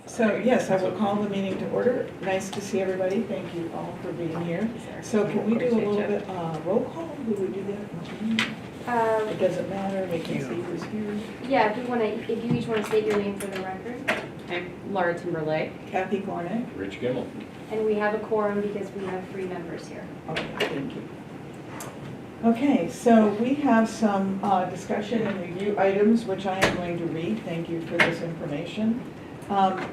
So, yes, I will call the meeting to order. Nice to see everybody. Thank you all for being here. So can we do a little bit, roll call? Do we do that? It doesn't matter, we can see who's here. Yeah, if you each want to state your name for the record. I'm Laura Timberlake. Kathy Gornick. Rich Gimmel. And we have a quorum because we have 3 members here. Okay, thank you. Okay, so we have some discussion and review items, which I am going to read. Thank you for this information.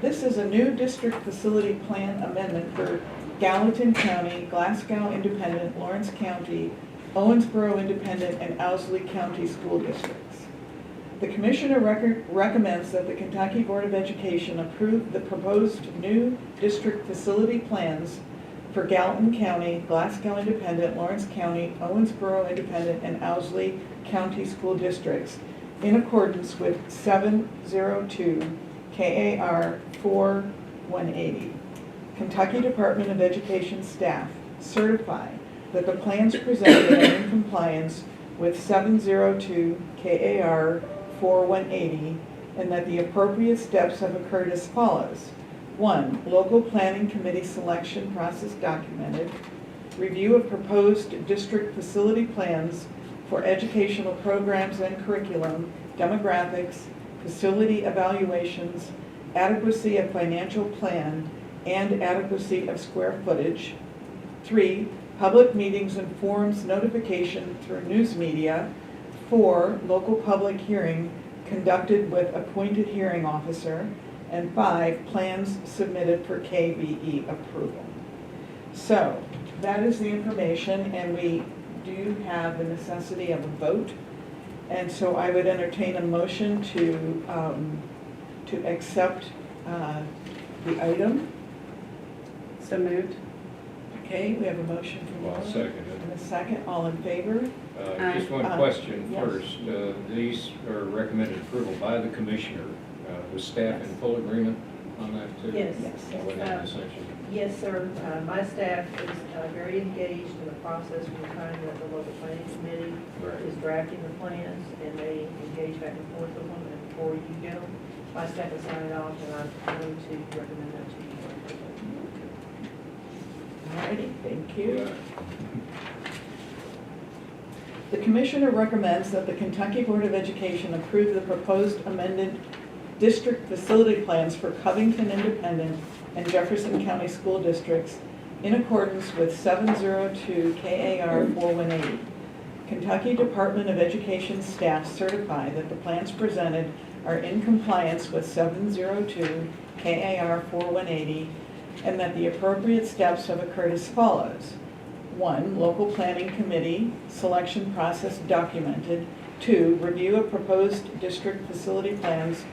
This is a new district facility plan amendment for Gallatin County, Glasgow Independent, Lawrence County, Owensboro Independent, and Owsley County School Districts. The Commissioner recommends that the Kentucky Board of Education approve the proposed new district facility plans for Gallatin County, Glasgow Independent, Lawrence County, Owensboro Independent, and Owsley County School Districts in accordance with 702 KAR 4180. Kentucky Department of Education staff certify that the plans presented are in compliance with 702 KAR 4180 and that the appropriate steps have occurred as follows. 1. Local Planning Committee selection process documented. Review of proposed district facility plans for educational programs and curriculum, demographics, facility evaluations, adequacy of financial plan, and adequacy of square footage. 3. Public meetings and forums notification through news media. 4. Local public hearing conducted with appointed hearing officer. And 5. Plans submitted for KBE approval. So that is the information, and we do have the necessity of a vote. And so I would entertain a motion to accept the item. So moved. Okay, we have a motion from Laura. I'll second it. And a second, all in favor? Just one question yes. first. These are recommended approval by the commissioner. Was staff in full agreement on that too? Yes. What that essentially? Yes, sir. My staff is very engaged in the process from the time that the local planning committee Right. is drafting the plans, and they engage back and forth with them, and before you get them, my staff will sign it off, and I'm going to recommend that to you. All righty, thank you. Yeah. The Commissioner recommends that the Kentucky Board of Education approve the proposed amended district facility plans for Covington Independent and Jefferson County School Districts in accordance with 702 KAR 4180. Kentucky Department of Education staff certify that the plans presented are in compliance with 702 KAR 4180 and that the appropriate steps have occurred as follows. 1. Local Planning Committee selection process documented. 2. Review of proposed district facility plans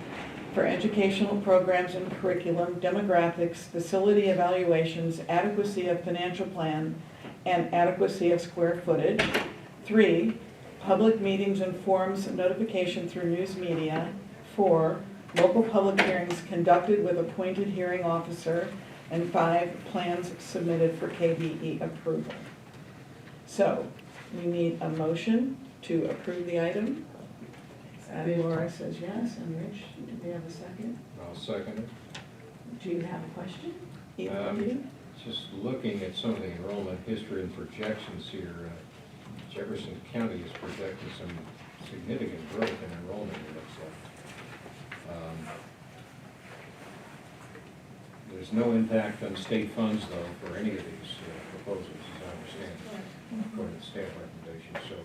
for educational programs and curriculum, demographics, facility evaluations, adequacy of financial plan, and adequacy of square footage. 3. Public meetings and forums notification through news media. 4. Local public hearings conducted with appointed hearing officer. And 5. Plans submitted for KBE approval. So, we need a motion to approve the item. And Laura says yes, and Rich, do we have a second? I'll second it. Do you have a question? Either of you? Just looking at some of the enrollment history and projections here, Jefferson County is projecting some significant growth in enrollment, it looks like. There's no impact on state funds, though, for any of these proposals, as I understand, according to staff recommendations, so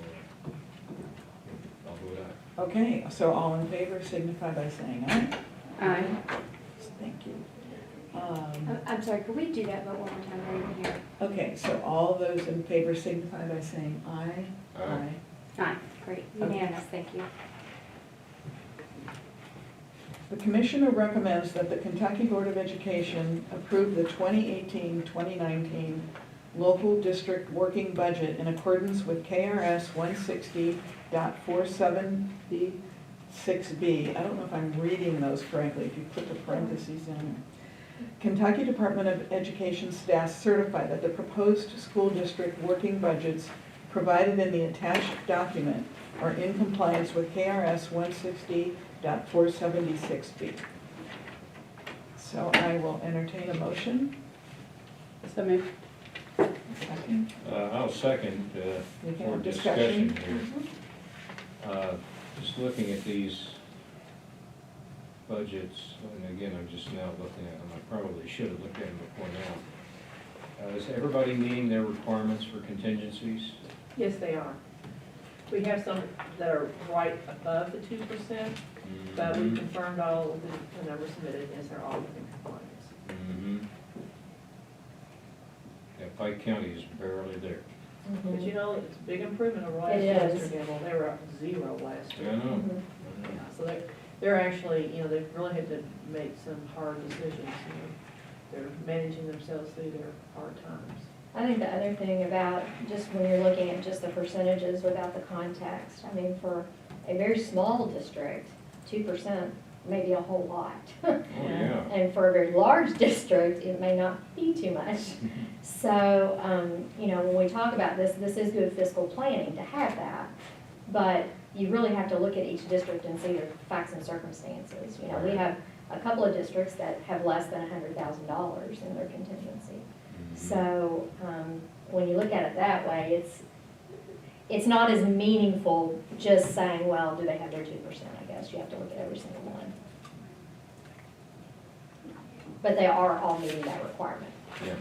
I'll vote aye. Okay, so all in favor signify by saying aye. Aye. Thank you. I'm sorry, could we do that vote one more time? I didn't hear. Okay, so all those in favor signify by saying aye. Aye. Aye. Great, unanimous, thank you. The Commissioner recommends that the Kentucky Board of Education approve the 2018-2019 local district working budget in accordance with KRS 160.476B. I don't know if I'm reading those correctly, if you put the parentheses in. Kentucky Department of Education staff certify that the proposed school district working budgets provided in the attached document are in compliance with KRS 160.476B. So I will entertain a motion. So moved. Second. I'll second We can for have discussion discussion. here. Just looking at these budgets, and again, I'm just now looking at them, I probably should have looked at them before now. Is everybody meeting their requirements for contingencies? Yes, they are. We have some that are right above the 2%, but we confirmed all of the numbers submitted, as they're all within compliance. Mhm. Yeah, Pike County is barely there. But you know, it's a big improvement over last It year, is. Mr. Gamble. They were up 0 last Yeah, I year. know. Mhm. Yeah, so they're actually, you know, they've really had to make some hard decisions. You know, they're managing themselves through their hard times. I think the other thing about, just when you're looking at just the percentages without the context, I mean, for a very small district, 2% may be a whole lot. Oh, yeah. And for a very large district, it may not be too much. So, you know, when we talk about this, this is good fiscal planning to have that. But you really have to look at each district and see their facts and circumstances. You know, we have a couple of districts that have less than $100,000 in their contingency. Mhm. So, when you look at it that way, it's not as meaningful just saying, well, do they have their 2%, I guess. You have to look at every single one. But they are all meeting that requirement. Yeah.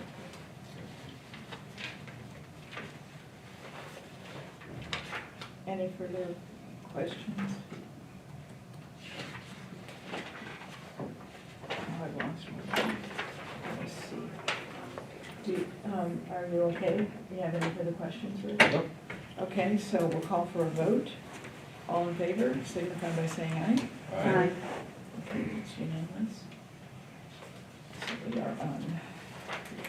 Any further questions? Oh, I've lost one. Let me see. Are you okay? Do you have any further questions, Rick? Nope. Okay, so we'll call for a vote. All in favor, signify by saying aye. Aye. Okay, it's unanimous. So we are on.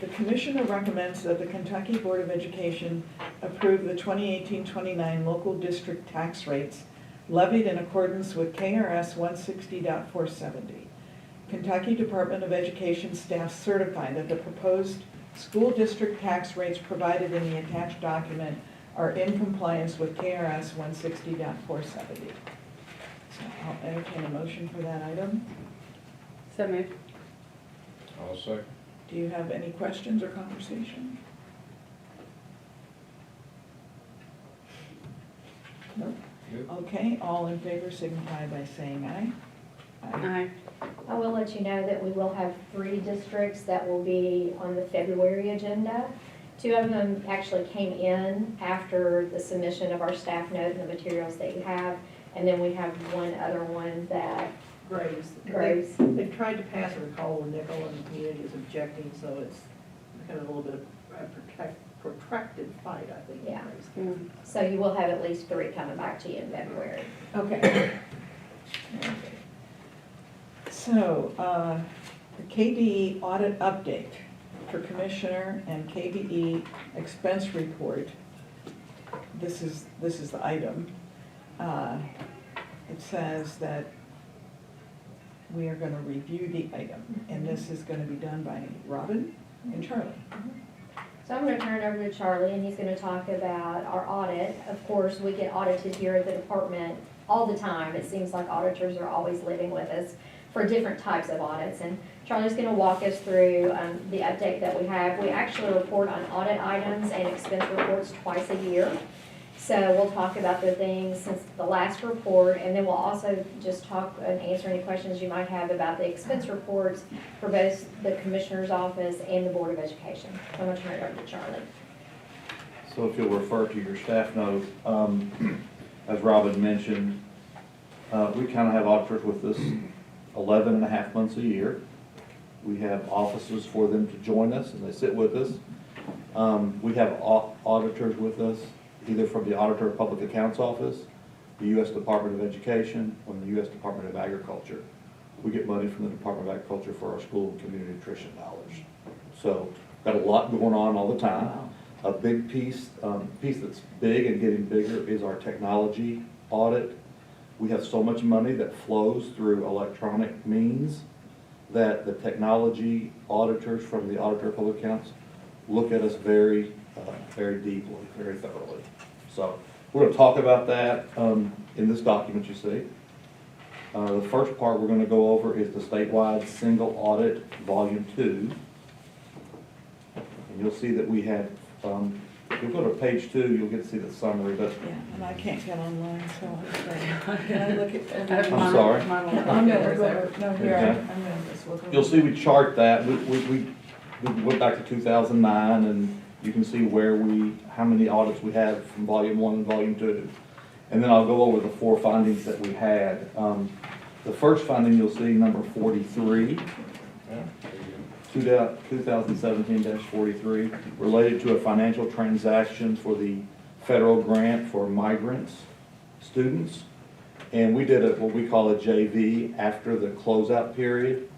The Commissioner recommends that the Kentucky Board of Education approve the 2018-29 local district tax rates levied in accordance with KRS 160.470. Kentucky Department of Education staff certify that the proposed school district tax rates provided in the attached document are in compliance with KRS 160.470. So I'll entertain a motion for that item. So moved. I'll second. Do you have any questions or conversation? No? Good. Okay, all in favor signify by saying aye. Aye. I will let you know that we will have 3 districts that will be on the February agenda. 2 of them actually came in after the submission of our staff note and the materials that you have. And then we have one other one that Graves. Graves. They've tried to pass a recall on nickel, and the community is objecting, so it's kind of a little bit of a protracted fight, I think. in Yeah. Graves County. So you will have at least 3 coming back to you in February. Okay. So, the KBE audit update for Commissioner and KBE expense report. This is the item. It says that we are gonna review the item, and this is gonna be done by Robin and Charlie. So I'm going to turn it over to Charlie, and he's going to talk about our audit. Of course, we get audited here at the department all the time. It seems like auditors are always living with us for different types of audits. And Charlie's going to walk us through the update that we have. We actually report on audit items and expense reports twice a year. So we'll talk about the things since the last report, and then we'll also just talk and answer any questions you might have about the expense reports for both the Commissioner's Office and the Board of Education. So I'm going to turn it over to Charlie. So if you'll refer to your staff note, as Robin mentioned, we kind of have auditors with us 11 and a half months a year. We have offices for them to join us, and they sit with us. We have auditors with us, either from the Auditor of Public Accounts Office, the U.S. Department of Education, or the U.S. Department of Agriculture. We get money from the Department of Agriculture for our school and community nutrition dollars. So, got a lot going on all the time. A big piece that's big and getting bigger is our technology audit. We have so much money that flows through electronic means that the technology auditors from the Auditor of Public Accounts look at us very deeply, very thoroughly. So we're going to talk about that in this document you see. The first part we're gonna go over is the statewide single audit, volume 2. And you'll see that we had, if you go to page 2, you'll get to see the summary, but Yeah, and I can't get online, so can I look at? I'm sorry. Mine will I'm look gonna good, look so. over, no, here, Okay. I'm gonna just look over. you'll see we chart that. We went back to 2009, and you can see how many audits we had from volume 1 and volume 2. And then I'll go over the 4 findings that we had. The first finding you'll see, number 43, Yeah, there you go. 2017-43, related to a financial transaction for the federal grant for migrants students. And we did what we call a JV after the closeout period.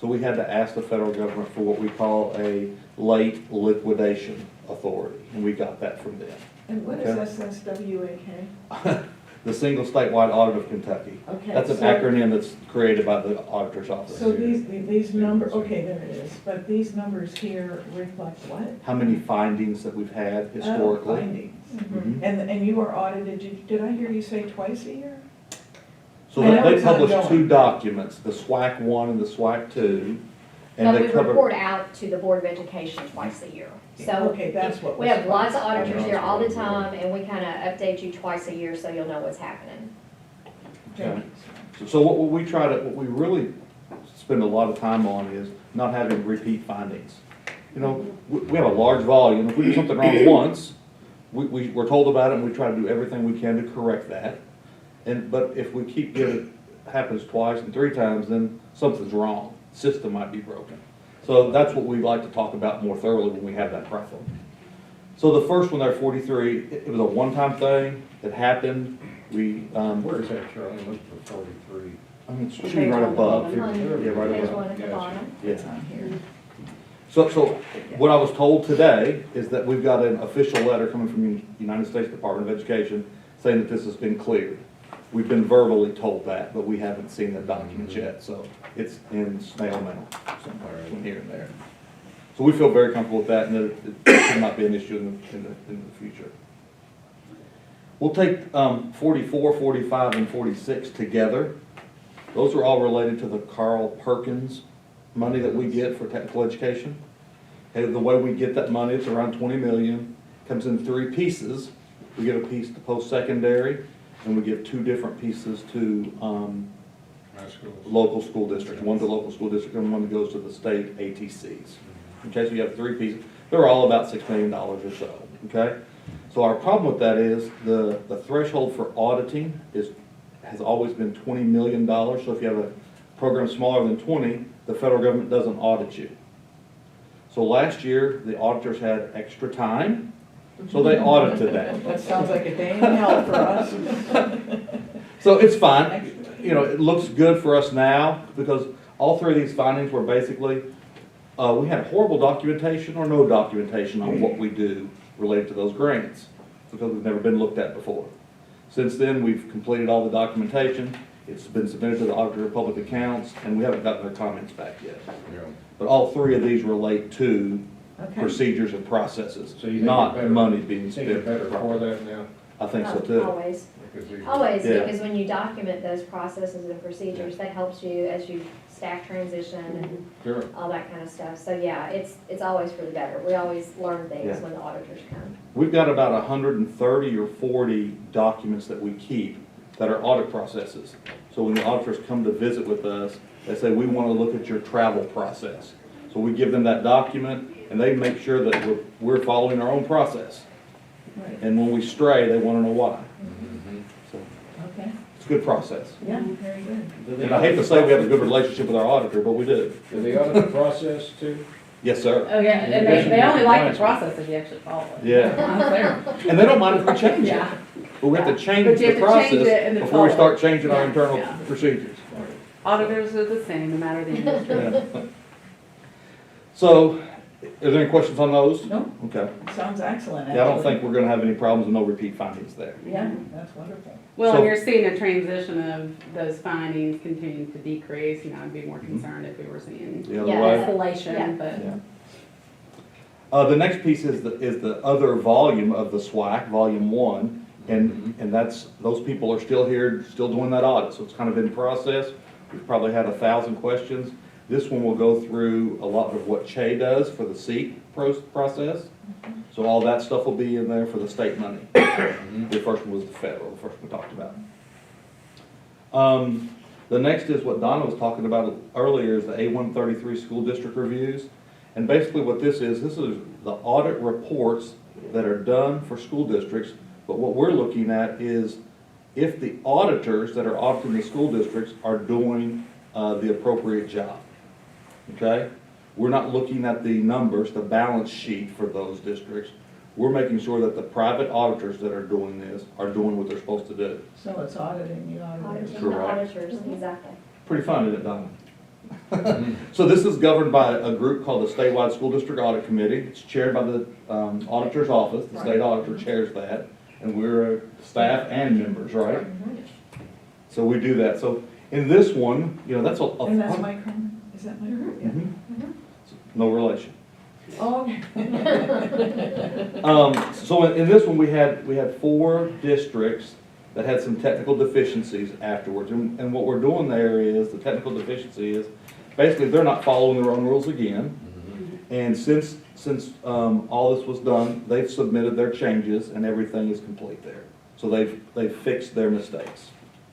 So we had to ask the federal government for what we call a late liquidation authority, and we got that from them. And what is Okay. SSWAK? The Single Statewide Audit of Kentucky. Okay. That's an so- acronym that's created by the auditor's office. So these numbers, okay, there it is, but these numbers here reflect what? How many findings that we've had Oh, historically. findings. Mhm. And you are audited, did I hear you say twice a year? So I know they it's published ongoing. 2 documents, the SWAC 1 and the SWAC 2. And But they we cover. report out to the Board of Education twice a year. So Okay, that's what. we was have lots of twice. auditors here all the time, and we kind of update you twice a year so you'll know what's happening. Thank you. So what we really spend a lot of time on is not having repeat findings. You know, we have a large volume. If we do something wrong once, we're told about it, and we try to do everything we can to correct that. But if we keep getting, it happens twice and 3 times, then something's wrong. System might be broken. So that's what we like to talk about more thoroughly when we have that problem. So the first one there, 43, it was a one-time thing. It happened. Where is that, Charlie? Look for 43. I mean, it's shooting right above. Yeah, right There's above. one at the Gotcha. bottom. It's Yeah. on here. So what I was told today is that we've got an official letter coming from the United States Department of Education saying that this has been cleared. We've been verbally told that, but we haven't seen the documents yet, so it's in snail mail somewhere between here and there. So we feel very comfortable with that, and that it should not be an issue in the future. We'll take 44, 45, and 46 together. Those are all related to the Carl Perkins money that we get for technical education. Okay, the way we get that money, it's around 20 million, comes in 3 pieces. We get a piece to post-secondary, and we give 2 different pieces to High schools. local school districts. One to local school district, and one goes to the state ATCs. Okay, so you have 3 pieces. They're all about $6 million or so, okay? So our problem with that is the threshold for auditing has always been $20 million. So if you have a program smaller than 20, the federal government doesn't audit you. So last year, the auditors had extra time, so they audited that. That sounds like a day in hell for us. So it's fine. You know, it looks good for us now because all 3 of these findings were basically, we had horrible documentation or no documentation on what we do related to those grants because we've never been looked at before. Since then, we've completed all the documentation. It's been submitted to the Auditor of Public Accounts, and we haven't gotten their comments back yet. Yeah. But all 3 of these relate to Okay. procedures and processes, So you think not you're better- money being You think you're spent. better for that now? I think so too. Always. Because these are- Always, Yeah. because when you document those processes and procedures, that helps you as you staff transition and Sure. all that kind of stuff. So yeah, it's always for the better. We always learn things Yeah. when the auditors come. We've got about 130 or 40 documents that we keep that are audit processes. So when the auditors come to visit with us, they say, we want to look at your travel process. So we give them that document, and they make sure that we're following our own process. Right, And when we stray, they want to know why. Mhm. So okay, it's a good process. yeah, very good. Do they And I hate to audit say we have a the good relationship with our auditor, but we do. process? Do they audit the process too? Yes, sir. Oh, yeah, and they only like the process if you actually follow it. Yeah. That's there. And they don't mind if we change it. Yeah. But we have to change But you the have to change it process and then before we follow start it. changing our Yeah. internal Yeah. procedures. Auditors are the same, no matter the industry. Yeah. So, are there any questions on those? No, Okay. sounds excellent. Yeah, I don't actually. think we're gonna have any problems with no repeat findings there. Yeah, that's wonderful. Well, So- and you're seeing a transition of those findings continuing to decrease, you know, I'd be more concerned if we were seeing The other Yeah. way? Yeah. escalation, but. Yeah. The next piece is the other volume of the SWAC, volume 1. And that's, those people are still here, still doing that audit, so it's kind of in process. We've probably had 1,000 questions. This one will go through a lot of what Che does for the SEEK process. So all that stuff will be in there for the state money. The first one was the federal, the first one we talked about. The next is what Donna was talking about earlier, is the A133 school district reviews. And basically what this is the audit reports that are done for school districts, but what we're looking at is if the auditors that are auditing the school districts are doing the appropriate job, okay? We're not looking at the numbers, the balance sheet for those districts. We're making sure that the private auditors that are doing this are doing what they're supposed to do. So it's auditing the auditors. Auditing the Correct. auditors, exactly. Pretty fun, isn't it, Donna? So this is governed by a group called the Statewide School District Audit Committee. It's chaired by the auditor's office. The state auditor chairs that. And we're staff and members, right? So we do that. So in this one, you know, that's a. And that's Mike Herman? Is that Mike Herman? Mhm. No relation. Oh, okay. So in this one, we had 4 districts that had some technical deficiencies afterwards. And what we're doing there is, the technical deficiency is, basically, they're not following their own rules again. And since all this was done, they've submitted their changes and everything is complete there. So they've fixed their mistakes.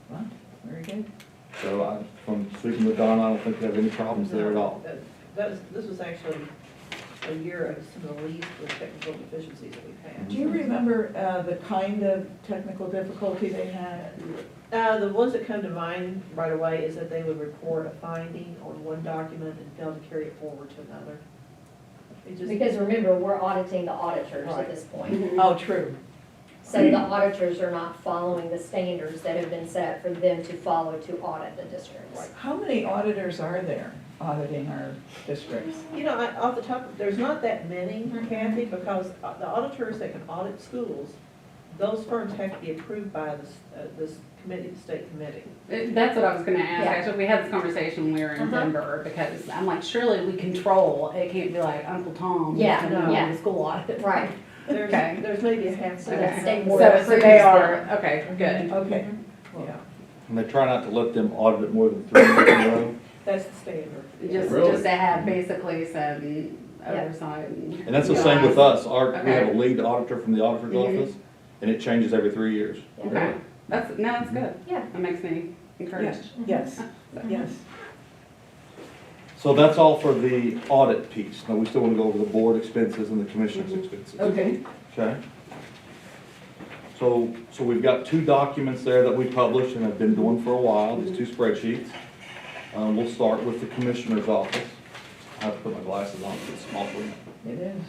Wow, very good. So from speaking with Donna, I don't think we have any problems there at all. This was actually a year of some of the least with technical deficiencies that we've had. Do you remember the kind of technical difficulty they had? The ones that come to mind right away is that they would report a finding on one document and fail to carry it forward to another. It just- Because remember, we're auditing the auditors Right. at this point. Oh, true. So the auditors are not following the standards that have been set for them to follow to audit the districts. How many auditors are there auditing our districts? You know, off the top, there's not that many, Kathy, because the auditors that can audit schools, those firms have to be approved by this committee, the state committee. That's what I was gonna ask, Yeah. actually, we had this conversation when we were in Uh-huh. Denver, because I'm like, surely we control, it can't be like Uncle Tom. Yeah, doing yeah. the school audit. Right. There's maybe a handful. So that's Okay. state So board so approves they them. are, okay, good. Okay. Yeah, And they try not to let them audit it more than 3 years in a row. that's the standard. Really? Just to have basically some oversight and. And that's the same with us. We have Okay. a lead auditor from the auditor's Mhm. office, and it changes every 3 years. Okay, that's good. Yeah. That makes me encouraged. Yes, yes. So that's all for the audit piece. Now, we still want to go over the board expenses and the commissioner's expenses. Okay. Okay? So we've got 2 documents there that we published and have been doing for a while, these 2 spreadsheets. We'll start with the commissioner's office. I have to put my glasses on, it's small for me. It is.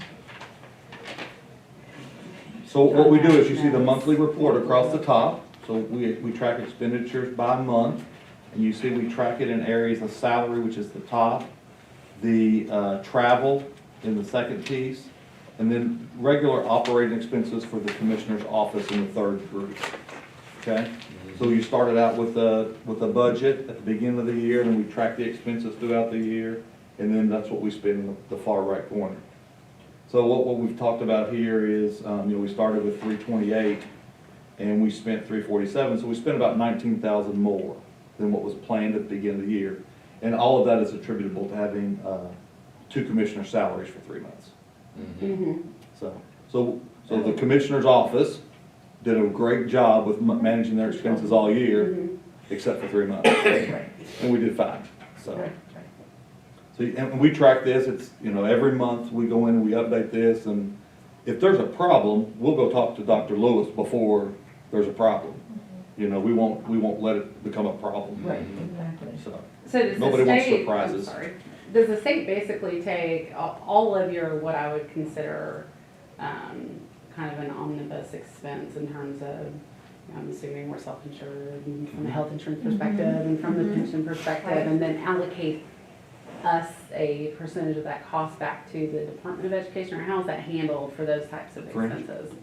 So what we do is you see the monthly report across the top. So we track expenditures by month. And you see we track it in areas of salary, which is the top, the travel in the second piece, and then regular operating expenses for the commissioner's office in the third group. Okay? So you started out with a budget at the beginning of the year, and then we track the expenses throughout the year, and then that's what we spend in the far right corner. So what we've talked about here is, we started with 328, and we spent 347, so we spent about 19,000 more than what was planned at the beginning of the year. And all of that is attributable to having 2 commissioner salaries for 3 months. Mhm. So the commissioner's office did a great job with managing their expenses all year, Mhm. except for 3 months. Right. And we did fine, so. Right. So, and we track this, it's, every month we go in and we update this, and if there's a problem, we'll go talk to Dr. Lewis before there's a problem. We won't let it become a problem. Right, exactly. So, So does the Nobody wants state, surprises. I'm sorry, does the state basically take all of your, what I would consider, kind of an omnibus expense in terms of, I'm assuming we're self-insured and from a health insurance perspective and from the pension perspective, Right. and then allocate us a percentage of that cost back to the Department of Education, or how is that handled for those types of French. expenses?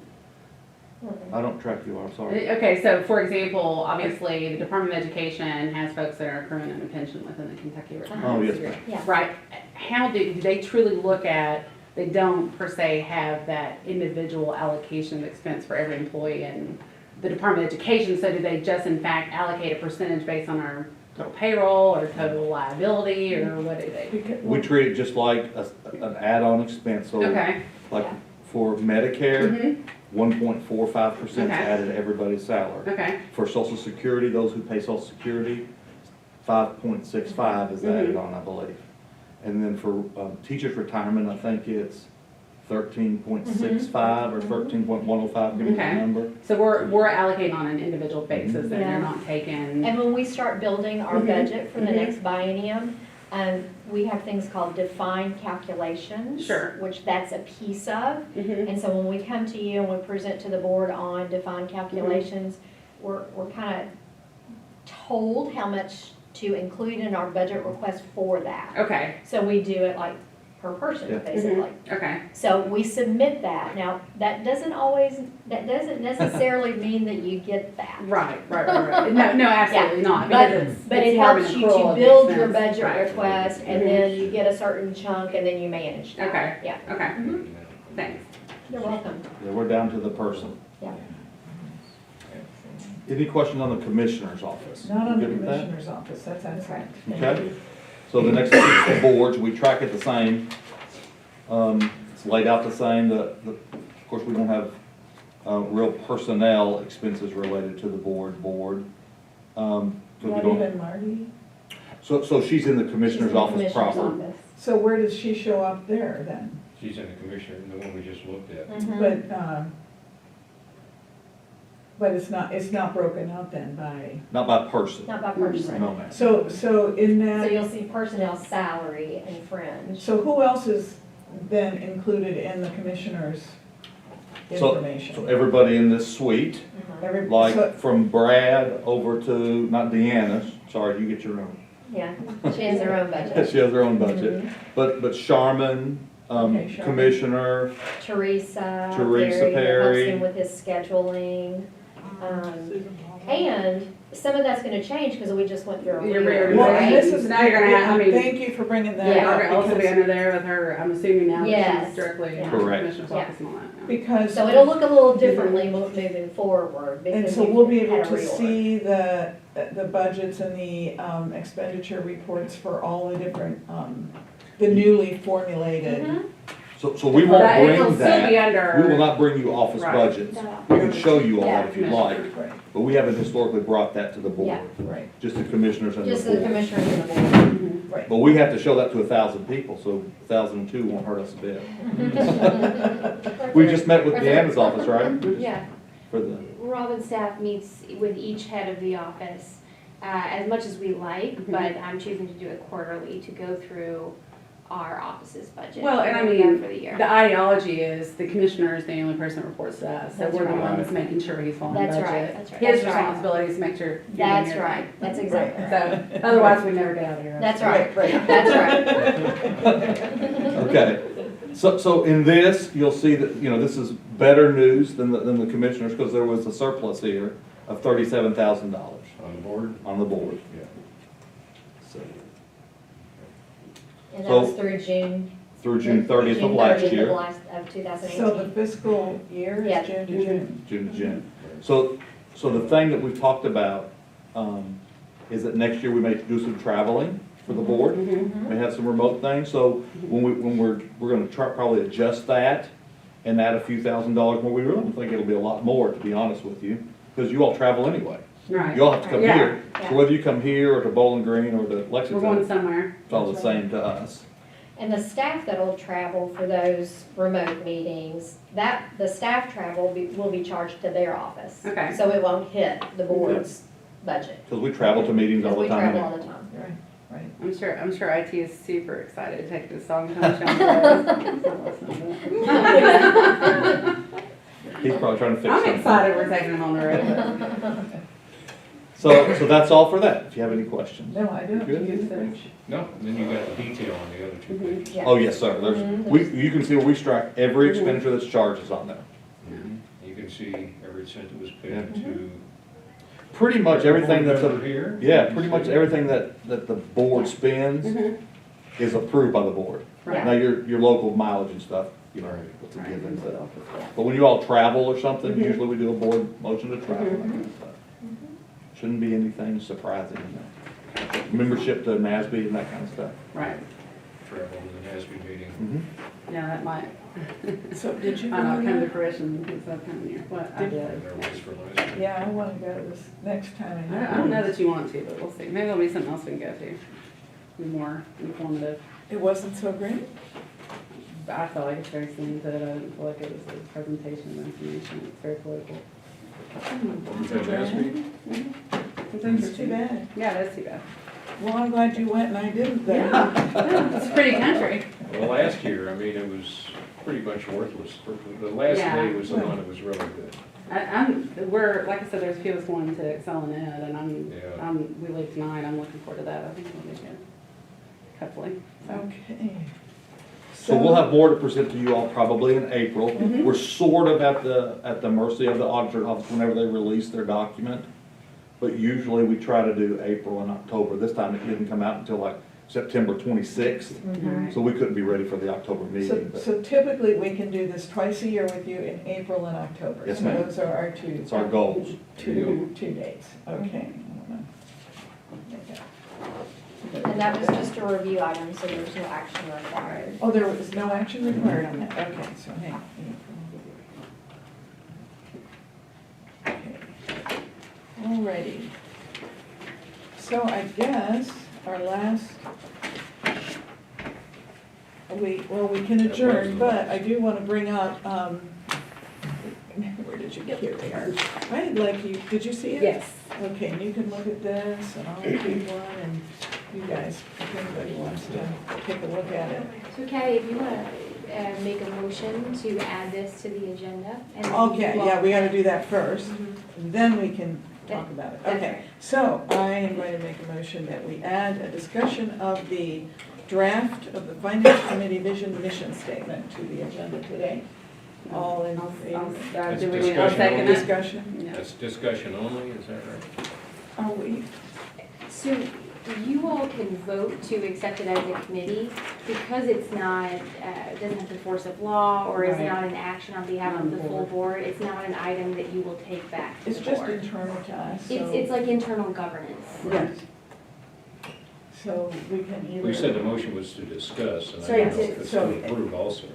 I don't track you, I'm sorry. Okay, so for example, obviously, the Department of Education has folks that are accruing in a pension within the Kentucky Retirement Oh, yes, System. ma'am. Yeah. Right, how do they truly look at, they don't per se have that individual allocation of expense for every employee, and the Department of Education, so do they just in fact allocate a percentage based on our total payroll or total liability, or what do they? Because- We treat it just like an add-on expense, so Okay. like Yeah. for Medicare, Mhm. 1.45% is Okay. added to everybody's salary. Okay. For Social Security, those who pay Social Security, 5.65 is added on, I believe. And then for teachers' retirement, I think it's 13.65 or 13.105, give me the Okay. number. So we're allocating on an individual basis, and Yeah. you're not taking. And when we start building our Mhm. budget for the Mhm. next biennium, we have things called defined calculations. Sure. Which that's a piece of. Mhm. And so when we come to you and we present to the board on defined calculations, we're kind of told how much to include in our budget request for that. Okay. So we do it like per person, Yeah. basically. Okay. So we submit that. Now, that doesn't necessarily mean that you get that. Right. No, absolutely not. But, Because but it's it more of an helps you accrual to of build your expense. budget Right. request, and then you get a certain chunk, and then you manage that. Okay. Yeah, Okay. Thanks. you're welcome. Yeah, we're down to the person. Yeah. Any questions on the commissioner's office? Not on You the good with that? commissioner's office, that's excellent. Okay, so the next six boards, we track it the same. It's laid out the same, of course, we don't have, real personnel expenses related to the board. 'Cause we Not don't- even Marty? So she's in the commissioner's She's in the office commissioner's proper. office. So where does she show up there then? She's in the commissioner, the one we just looked at. Mhm. But it's not broken out then by, Not by person. Not by person. No, ma'am. so in So that, you'll see personnel salary and fringe. so who else is then included in the commissioner's So information? everybody in this suite, Mhm. Every- so- like from Brad over to, not Deanna, sorry, you get your own. Yeah, she has her own budget. She has her own budget. But Sharman, Okay, Sharman. Commissioner, Teresa Teresa Perry, that helps Perry. him with his scheduling. And some of that's gonna change because we just went through a Your reorg, Well, Right. and this is, So now you're gonna have- I mean- thank you for bringing that Yeah. up. Margaret also be because- under there with her, I'm assuming now that Yes. she's directly in Yeah. the Correct. commissioner's Yeah. office and all that. Yeah. Because. So it'll look a little differently moving forward because And so we've we'll be had able a to reorg. see the budgets and the expenditure reports for all the different, the newly formulated. Mhm. so we won't But it'll bring still be that, under. we will not bring you office Right. budgets. We can show you all Yeah. that if you'd like, Right, but we haven't historically brought that to the board. Yeah. right, Just the commissioners and Just the the board. commissioners and the board. Mhm. right. But we have to show that to 1,000 people, so 1,002 won't hurt us a bit. We just met with Deanna's office, right? Yeah, For the, Robin's staff meets with each head of the office as much as we like, Mhm. but I'm choosing to do it quarterly to go through our office's budget. Well, and I what we have mean, for the year. the ideology is the commissioner is the only person that reports to us, so That's we're the right. ones making sure he's following budget. That's right, that's right. His That's right. responsibility is to make sure. you're doing That's your right, thing. that's exactly right. So, otherwise we never get out of here. That's right, Right. that's right. okay. So in this, you'll see that, this is better news than the commissioners, because there was a surplus here of $37,000 On the board? on the board. Yeah. So, And that was through June. through June 30th of last 30th year. of 2018. So the fiscal year Yeah. is June to June. June to June. So the thing that we've talked about is that next year we may do some traveling for the board. Mhm. May have some remote things, so when we're gonna try, probably adjust that and add a few $1,000s more. We really don't think it'll be a lot more, to be honest with you, because you all travel anyway. Right. You all have to come Yeah. here. Yeah. So whether you come here or to Bowling Green or to We're going Lexington, somewhere. it's all the That's right. same to us. And the staff that'll travel for those remote meetings, the staff travel will be charged to their office. Okay. So it won't hit the board's budget. Because we travel to meetings all Because the we time. travel all the time. Right, right. I'm sure IT is super excited to take this song home. He's probably trying to fix I'm something. excited we're taking them on the road. So that's all for that, if you have any questions. No, I don't. Good. You finish. No, and then you got the detail on the other two pages. Yeah. Oh, yes, sir. You can see where we strike every expenditure that's charged is on there. You can see every cent that was paid to. Pretty much everything that's, Board member here. yeah, pretty much everything that the board spends, is approved by the board. Right. Now, your local mileage and stuff, you know, Right. what's a Right. given, So, but, yeah. but when you all travel or something, Mhm. usually we do a board motion to travel, that Mhm. kind of stuff. Shouldn't be anything surprising in that. Membership to NASB and that kind of stuff. Right, Travel to the NASB meeting. Mhm. yeah, that might, So did you might not go come to there? fruition, because that kind of year, what I did. There was for last year. Yeah, I wanna go this next time. I don't know that you want to, but we'll see, maybe there'll be something else we can go to, be more informative. It wasn't so great? But I felt like it's very slanted, I didn't feel like it was a presentation of information, it's very political. It's At NASB? It's It's too interesting. bad. Yeah, that's too bad. Well, I'm glad you went and I didn't then. Yeah, it's a pretty country. Well, last year, I mean, it was pretty much worthless. The last Yeah. day was the one that was really good. We're, like I said, there's a few of us going to Excel and Ed, and Yeah. we leave tonight, I'm looking forward to that, I think it'll be good. Hopefully, so. Okay. So we'll have more to present to you all probably in April. Mhm. We're sort of at the mercy of the auditor's office whenever they release their document. But usually we try to do April and October. This time it didn't come out until like September 26th. Mhm. So we couldn't be ready for the October So, meeting. But so typically, we can do this twice a year with you in April and October. Yes, So ma'am. those are our two. it's our goals. Two dates, okay. And that was just a review item, so there's no action required. Oh, there was no action required on that, okay, so hang on. Okay. Alrighty. So I guess our last, we can adjourn, but I do want to bring up, where did you get, here they are. I'd like you, did you see it? Yes. Okay, and you can look at this, and I'll keep one, and you guys, if anybody wants to take a look at it. So Kathy, if you wanna, make a motion to add this to the agenda. and then Okay, you yeah, all- we gotta do that first, Mhm. then we can talk about it. That's Okay, right. so I am going to make a motion that we add a discussion of the draft of the Finance Committee Vision Mission Statement to the agenda today. All in favor? That's Do we need a discussion second? only. Discussion? Yeah. That's discussion only, is that right? Are we, So you all can vote to accept it as a committee because it's not, doesn't have the force of law or is Right. not an action on behalf of the full board. It's not an item that you will take back to it's the just board. internal to us, so. It's like internal governance. Yes. So we can either. We said the motion was to discuss, and I Sorry, don't know to- if it's so- to approve also.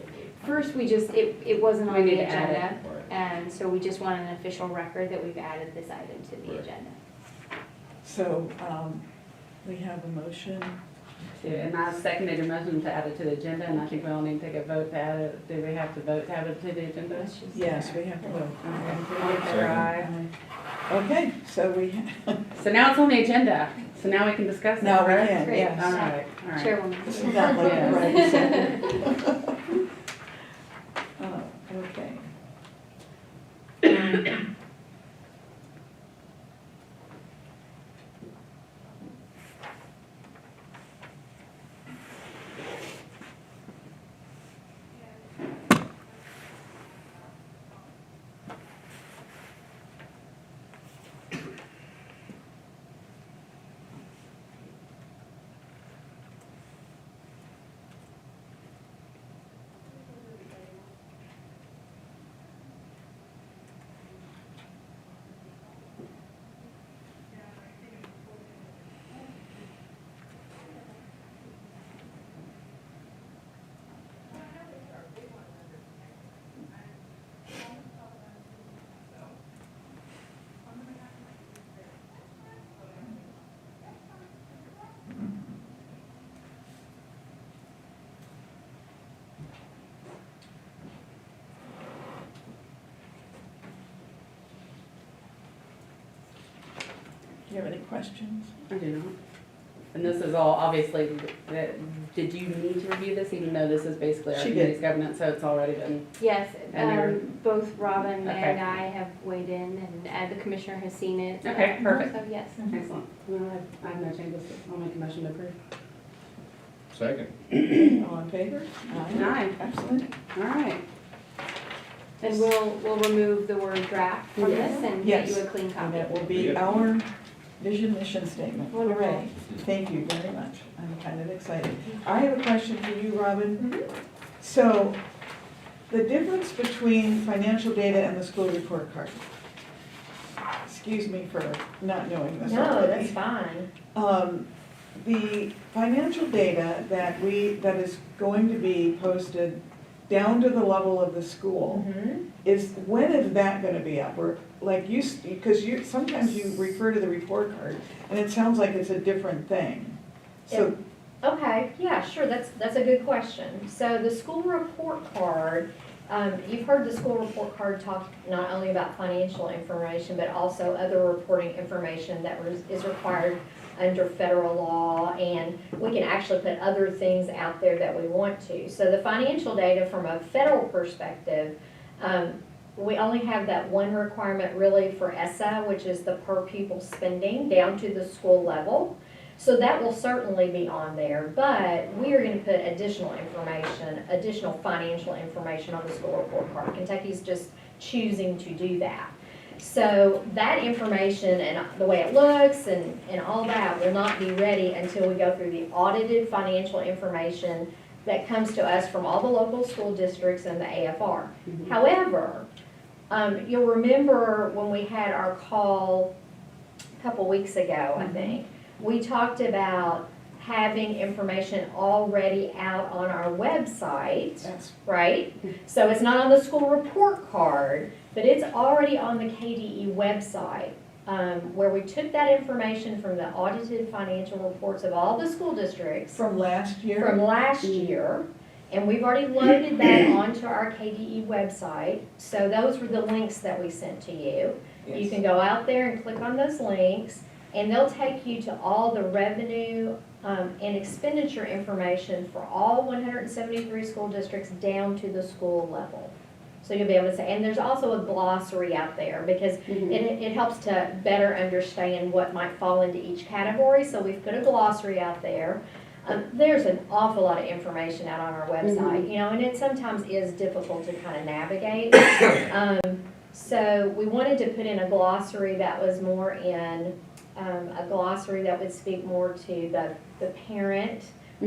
First, it wasn't We on need the to add it. agenda. Right. And so we just want an official record that we've added this item to the Right. agenda. So, we have a motion. And I seconded your motion to add it to the agenda, and I think we all need to take a vote to add it. Do we have to vote to add it to the agenda? Let's just- Yes, we have to vote. Okay. All in favor, aye. Okay, so we, So now it's on the agenda, so now we can discuss it, now we right? can, Great. yes. All right, all right. Chairwoman. This is not like a right second. Okay. Do you have any questions? I do not. And this is all, obviously, did you need to review this, even though this is basically our She did. committee's governance, so it's already been? Yes, And you're- both Robin Okay. and I have weighed in and the commissioner has seen it. Okay, perfect. So, yes. Excellent. Well, I have no changes, I'll make a motion to approve. Second. All in favor? Aye. Excellent. All right. And we'll remove the word draft from Yes. this and get Yes. you a clean And copy. that will be Yeah. our Vision, mission statement. Wonderful. Hooray. Thank you very much. I'm kind of excited. I have a question for you, Robin. So, the difference between financial data and the school report card. Excuse me for not knowing this No, already. that's fine. The financial data that is going to be posted down to the level of the school, when is that gonna be up? Or, like because sometimes you refer to the report card, and it sounds like it's a different thing. So, Okay, yeah, sure, that's a good question. So the school report card, you've heard the school report card talk not only about financial information, but also other reporting information that is required under federal law, and we can actually put other things out there that we want to. So the financial data from a federal perspective, we only have that one requirement really for ESSA, which is the per pupil spending down to the school level. So that will certainly be on there, but we are gonna put additional information, additional financial information on the school report card. Kentucky's just choosing to do that. So that information and the way it looks and all that will not be ready until we go through the audited financial information that comes to us from all the local school districts and the AFR. However, you'll remember when we had our call a couple weeks ago, I think, we talked about having information already out on our website, that's, right? So it's not on the school report card, but it's already on the KDE website, where we took that information from the audited financial reports of all the school districts from last year? from last year, and we've already loaded that onto our KDE website. So those were the links that we sent to you. You Yes. can go out there and click on those links, and they'll take you to all the revenue and expenditure information for all 173 school districts down to the school level. So you'll be able to say, and there's also a glossary out there because it helps to better understand what might fall into each category. So we've put a glossary out there. There's an awful lot of information out on our website, you know, and it sometimes is difficult to kind of navigate. So we wanted to put in a glossary that was more in, a glossary that would speak more to the parent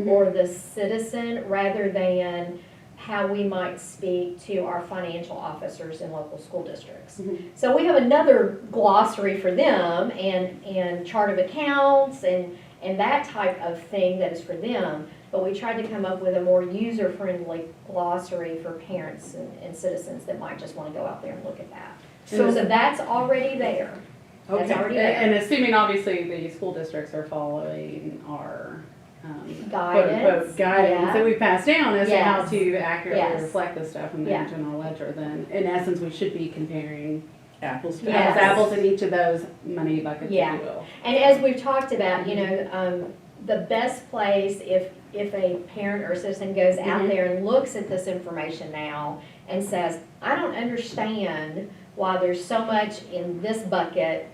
or the citizen rather than how we might speak to our financial officers in local school districts. So we have another glossary for them and chart of accounts and that type of thing that is for them. But we tried to come up with a more user-friendly glossary for parents and citizens that might just want to go out there and look at that. So that's already there. That's Okay. already there. And assuming obviously the school districts are following our quote Guidance, unquote guidance yeah. that we passed down as to how Yes. to accurately Yes. reflect this stuff in the Yeah. general ledger, then in essence, we should be comparing Apples to Yes. apples in each of those money buckets, if Yeah. you will. And as we've talked about, you know, the best place if a parent or citizen goes out there and looks at this information now and says, I don't understand why there's so much in this bucket,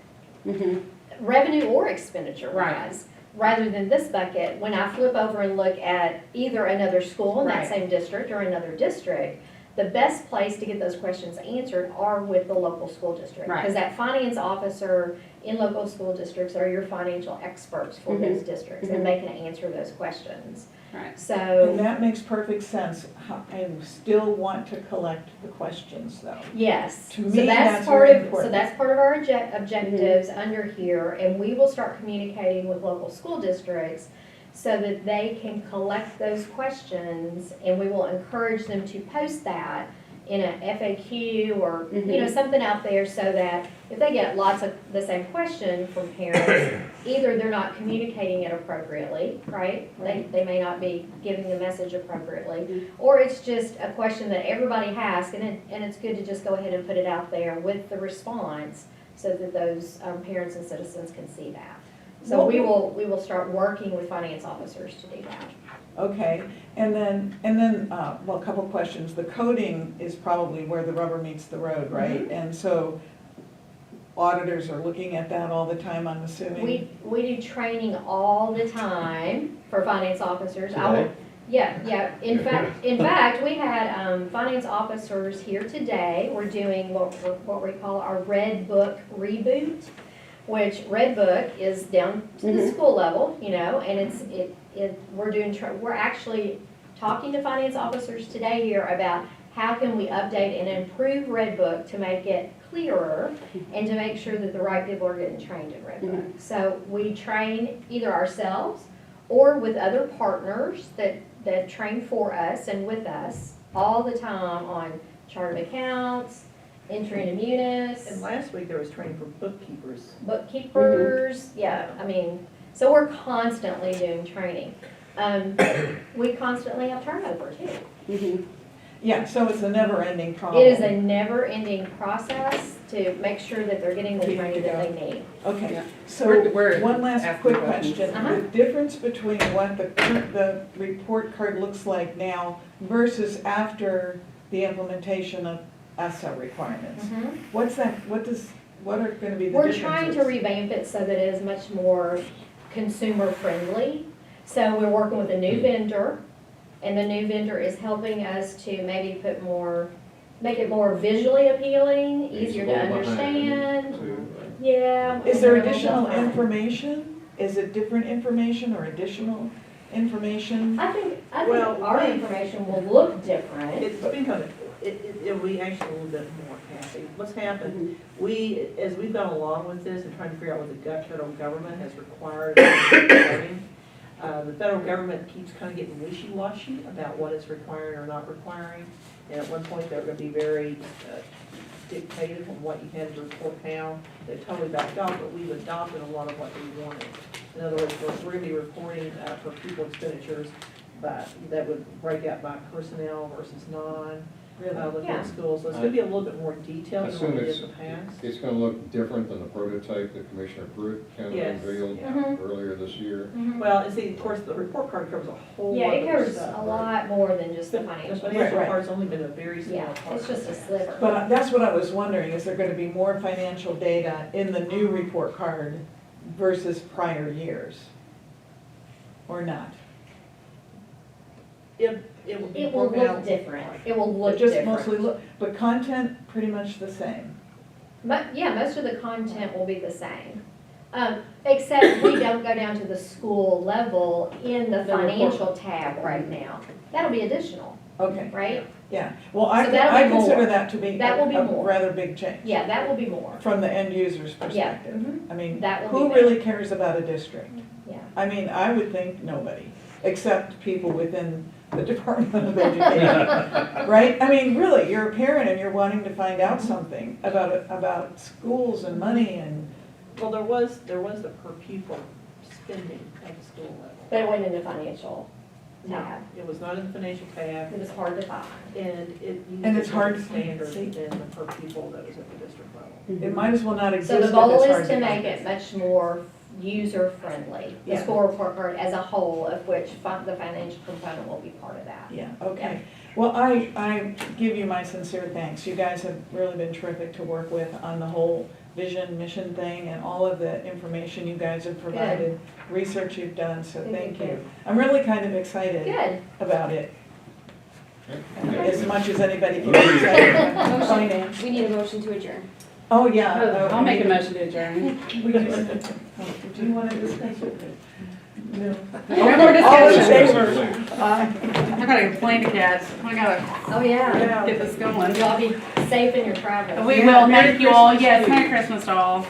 revenue or expenditure wise, rather than this bucket, when I flip over and look at either another school in that Right. same district or another district, the best place to get those questions answered are with the local school district. Right. Because that finance officer in local school districts are your financial experts for those districts, and they can answer those questions. Right. And So, that makes perfect sense. I still want to collect the questions though. yes. To So me, that's that's part very of, so important. that's part of our objectives under here, and we will start communicating with local school districts so that they can collect those questions, and we will encourage them to post that in a FAQ or, you know, something out there so that if they get lots of the same question from parents, either they're not communicating it appropriately, right? They may not be giving the message appropriately, or it's just a question that everybody has, and it's good to just go ahead and put it out there with the response so that those parents and citizens can see that. So we will start working with finance officers to do that. Okay, and then, well, a couple questions. The coding is probably where the rubber meets the road, right? And so auditors are looking at that all the time, I'm assuming? We do training all the time for finance officers. Today? Yeah. In fact, we had finance officers here today. We're doing what we call our Red Book reboot, which Red Book is down to the school level, you know, and we're actually talking to finance officers today here about how can we update and improve Red Book to make it clearer and to make sure that the right people are getting trained in Red Book. So we train either ourselves or with other partners that train for us and with us all the time on chart of accounts, entry into munis. And last week there was training for bookkeepers. Bookkeepers, yeah, I mean, so we're constantly doing training. We constantly have turnover too. Yeah, so it's a never-ending problem. It is a never-ending process to make sure that they're getting the Keep training to that go. they need. Okay, Yeah. so We're one last asking quick questions. question. Uh-huh. The difference between what the report card looks like now versus after the implementation of ESSA requirements. What are gonna be the We're differences? trying to revamp it so that it is much more consumer friendly. So we're working with a new vendor, and the new vendor is helping us to maybe make it more visually appealing, easier to understand. Yeah. Is there additional information? Is it different information or additional information? I think Well, our we- information will look different. It's been kind of, it'll be actually a little bit more, Kathy. What's happened, as we've gone along with this and trying to figure out what the federal government has required, the federal government keeps kind of getting wishy-washy about what it's requiring or not requiring. And at one point, they were going to be very dictative on what you had to report now. They totally backed off, but we've adopted a lot of what we wanted. In other words, we're going to be reporting for people expenditures, but that would break out by personnel versus non, within Yeah. schools. So it's going to be a little bit more detailed than Assume what it it's, is in the past. it's gonna look different than the prototype that Commissioner Pruitt kind of Yes. unveiled Mhm. earlier this year. Well, and see, of course, the report card covers a whole Yeah, lot it of covers stuff. a lot more than just the The financial. financial Right. part's only been a very small Yeah, part. it's just a of that. sliver. But that's what I was wondering, is there gonna be more financial data in the new report card versus prior years? Or not? It will be It will broken out. look different. It will It look just different. mostly look, but content pretty much the same. Yeah, most of the content will be the same. Except we don't go down to the school level in the The report. financial tab right now. That'll be additional, Okay, right? yeah. Well, I, So that'll I be consider more. that to be That will be a more. rather big change. Yeah, that will be more. From the end user's Yeah. perspective. Mhm. I mean, That will who be really cares about a district? Yeah. I mean, I would think nobody, except people within the Department of Education, right? I mean, really, you're a parent and you're wanting to find out something about schools and money and, Well, there was the per pupil spending at the school level. But it went into financial tab. It was not in the financial tab, It was hard to find. and it used And it's a hard to standard see. than the per pupil that was at the district level. it might as well not So exist the if goal it's is hard to to make find. it much more user-friendly, the Yeah. school report card as a whole, of which the financial component will be part of that. Yeah, okay. Well, I give you my sincere thanks. You guys have really been terrific to work with on the whole vision, mission thing and all of the information you guys have provided, research you've done, so Good, thank good, you. I'm really kind of excited Good. about it, Okay. as much as anybody can be excited about finance. We need a motion to adjourn. Oh, yeah. I'll make a motion to adjourn. We can- Do you want to discuss it? No. No more All in discussion. favor? I gotta plane to catch. I gotta Oh, yeah. Yeah. get this going. Y'all be safe in your travels. We Yeah, will, Merry thank you all. Christmas Yes, to you. Merry Christmas to all.